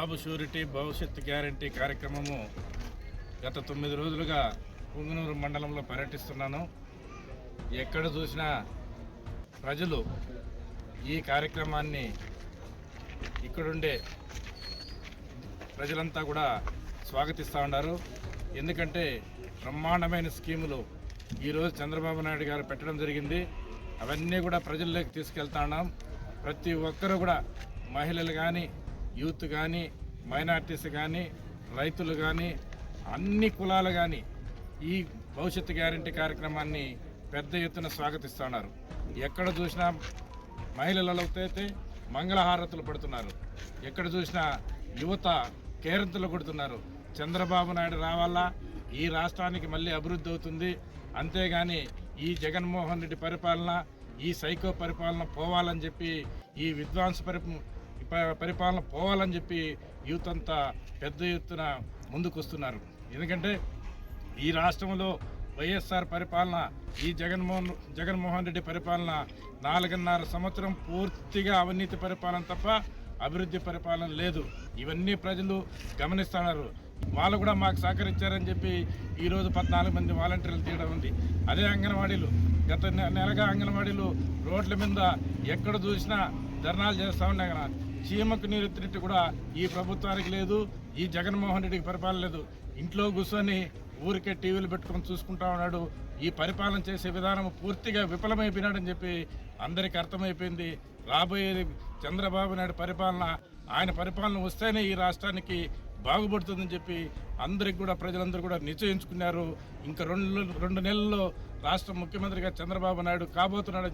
బాబు surety భవిష్యత్ guarantee కార్యక్రమము గత 9 రోజులుగా పుంగనూరు మండలంలో పర్యటిస్తున్నాను. ఎక్కడ చూసినా ప్రజలు ఈ కార్యక్రమాన్ని ఇక్కడుండే ప్రజలంతా కూడా స్వాగతిస్తూ ఉన్నారు. ఎందుకంటే బ్రహ్మాండమైన స్కీములు ఈరోజు చంద్రబాబు నాయుడు గారు పెట్టడం జరిగింది. అవన్నీ కూడా ప్రజల్లోకి తీసుకెళ్తా ఉన్నాం. ప్రతి ఒక్కరూ కూడా మహిళలు కానీ, యూత్ కానీ, మైనార్టీస్ కానీ, రైతులు కానీ, అన్ని కులాలు కానీ ఈ భవిష్యత్తు గ్యారంటీ కార్యక్రమాన్ని పెద్ద ఎత్తున స్వాగతిస్తున్నారు. ఎక్కడ చూసినా మహిళలలో అయితే మంగళహారతులు పడుతున్నారు. ఎక్కడ చూసినా యువత కేరింతలు కొడుతున్నారు. చంద్రబాబు నాయుడు రావాలా, ఈ రాష్ట్రానికి మళ్ళీ అభివృద్ధి అవుతుంది, అంతేగాని ఈ జగన్మోహన్ రెడ్డి పరిపాలన, ఈ సైకో పరిపాలన పోవాలని చెప్పి, ఈ విధ్వంస పరిపాలన పోవాలని చెప్పి యూత్ అంతా పెద్ద ఎత్తున ముందుకు వస్తున్నారు. ఎందుకంటే ఈ రాష్ట్రంలో వైఎస్ఆర్ పరిపాలన, ఈ జగన్మోహన్ రెడ్డి పరిపాలన 4.5 సంవత్సరం పూర్తిగా అవినీతి పరిపాలన తప్ప అభివృద్ధి పరిపాలన లేదు. ఇవన్నీ ప్రజలు గమనిస్తున్నారు. వాళ్ళు కూడా మాకు సహకరించారని చెప్పి ఈరోజు 14 మంది వాలంటీర్లు తీయడం ఉంది. అదే అంగన్వాడీలు గత నెలగా అంగన్వాడీలు రోడ్ల మీద ఎక్కడ చూసినా ధర్నాలు చేస్తూ ఉన్నాయి కదా. చీమకు నీరు ఎత్తినట్టు కూడా ఈ ప్రభుత్వానికి లేదు, ఈ జగన్మోహన్ రెడ్డికి పరిపాలన లేదు. ఇంట్లో కూర్చొని ఊరికే టీవీలు పెట్టుకొని చూసుకుంటా ఉన్నాడు. ఈ పరిపాలన చేసే విధానం పూర్తిగా విఫలమైపోయినాడని చెప్పి అందరికీ అర్థమైపోయింది. రాబోయేది చంద్రబాబు నాయుడు పరిపాలన, ఆయన పరిపాలన వస్తేనే ఈ రాష్ట్రానికి బాగుపడుతుందని చెప్పి అందరికి కూడా ప్రజలందరూ కూడా నిశ్చయించుకున్నారు. ఇంకా 2 నెలల్లో రాష్ట్ర ముఖ్యమంత్రిగా చంద్రబాబు నాయుడు కాబోతున్నాడని